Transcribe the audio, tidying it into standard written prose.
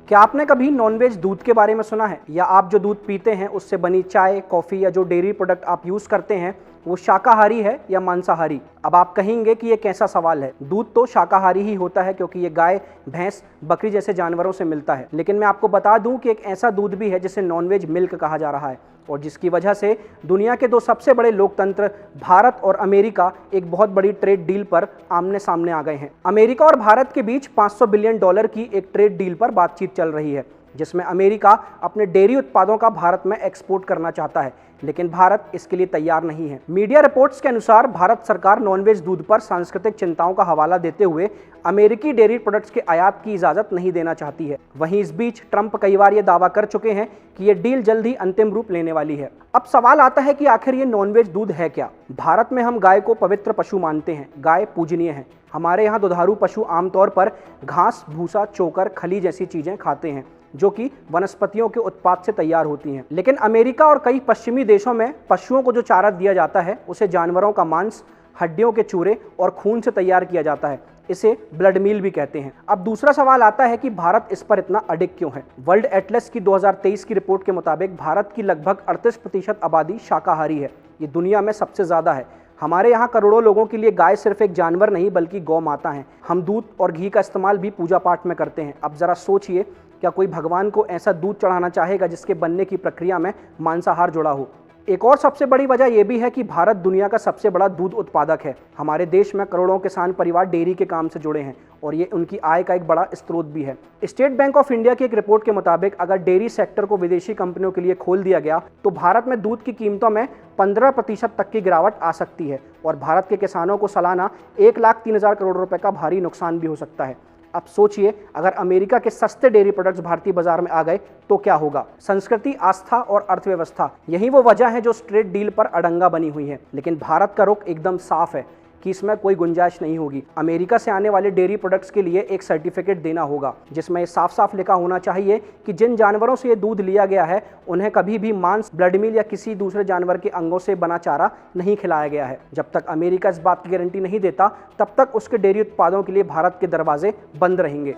क्या आपने कभी नॉनवेज दूध के बारे में सुना है, या आप जो दूध पीते हैं उससे बनी चाय, कॉफ़ी या जो डेयरी प्रोडक्ट आप यूज़ करते हैं वो शाकाहारी है या मांसाहारी? अब आप कहेंगे कि ये कैसा सवाल है, दूध तो शाकाहारी ही होता है क्योंकि ये गाय, भैंस, बकरी जैसे जानवरों से मिलता है। लेकिन मैं आपको बता दूं कि एक ऐसा दूध भी है जिसे नॉनवेज मिल्क कहा जा रहा है, और जिसकी वजह से दुनिया के दो सबसे बड़े लोकतंत्र भारत और अमेरिका एक बहुत बड़ी ट्रेड डील पर आमने सामने आ गए हैं। अमेरिका और भारत के बीच $500 बिलियन की एक ट्रेड डील पर बातचीत चल रही है, जिसमें अमेरिका अपने डेयरी उत्पादों का भारत में एक्सपोर्ट करना चाहता है, लेकिन भारत इसके लिए तैयार नहीं है। मीडिया रिपोर्ट्स के अनुसार भारत सरकार नॉनवेज दूध पर सांस्कृतिक चिंताओं का हवाला देते हुए अमेरिकी डेयरी प्रोडक्ट्स के आयात की इजाजत नहीं देना चाहती है। वहीं इस बीच ट्रंप कई बार ये दावा कर चुके हैं कि ये डील जल्द ही अंतिम रूप लेने वाली है। अब सवाल आता है कि आखिर ये नॉनवेज दूध है क्या? भारत में हम गाय को पवित्र पशु मानते हैं, गाय पूजनीय है। हमारे यहाँ दुधारू पशु आमतौर पर घास, भूसा, चोकर, खली जैसी चीजें खाते हैं जो कि वनस्पतियों के उत्पाद से तैयार होती हैं। लेकिन अमेरिका और कई पश्चिमी देशों में पशुओं को जो चारा दिया जाता है उसे जानवरों का मांस, हड्डियों के चूरे और खून से तैयार किया जाता है। इसे ब्लड मील भी कहते हैं। अब दूसरा सवाल आता है कि भारत इस पर इतना अडिग क्यों है? वर्ल्ड एटलस की 2023 की रिपोर्ट के मुताबिक भारत की लगभग 38% आबादी शाकाहारी है। ये दुनिया में सबसे ज्यादा है। हमारे यहाँ करोड़ों लोगों के लिए गाय सिर्फ एक जानवर नहीं बल्कि गौ माता है। हम दूध और घी का इस्तेमाल भी पूजा पाठ में करते हैं। अब जरा सोचिए, क्या कोई भगवान को ऐसा दूध चढ़ाना चाहेगा जिसके बनने की प्रक्रिया में मांसाहार जुड़ा हो? एक और सबसे बड़ी वजह यह भी है कि भारत दुनिया का सबसे बड़ा दूध उत्पादक है। हमारे देश में करोड़ों किसान परिवार डेयरी के काम से जुड़े हैं और ये उनकी आय का एक बड़ा स्रोत भी है। स्टेट बैंक ऑफ इंडिया की एक रिपोर्ट के मुताबिक अगर डेयरी सेक्टर को विदेशी कंपनियों के लिए खोल दिया गया तो भारत में दूध की कीमतों में 15% तक की गिरावट आ सकती है और भारत के किसानों को सालाना 1,03,000 करोड़ रुपए का भारी नुकसान भी हो सकता है। अब सोचिए, अगर अमेरिका के सस्ते डेयरी प्रोडक्ट्स भारतीय बाजार में आ गए तो क्या होगा? संस्कृति, आस्था और अर्थव्यवस्था, यही वो वजह है जो इस ट्रेड डील पर अड़ंगा बनी हुई है। लेकिन भारत का रुख एकदम साफ है कि इसमें कोई गुंजाइश नहीं होगी। अमेरिका से आने वाले डेयरी प्रोडक्ट्स के लिए एक सर्टिफिकेट देना होगा जिसमें साफ साफ लिखा होना चाहिए कि जिन जानवरों से ये दूध लिया गया है उन्हें कभी भी मांस, ब्लड मील या किसी दूसरे जानवर के अंगों से बना चारा नहीं खिलाया गया है। जब तक अमेरिका इस बात की गारंटी नहीं देता तब तक उसके डेयरी उत्पादों के लिए भारत के दरवाजे बंद रहेंगे।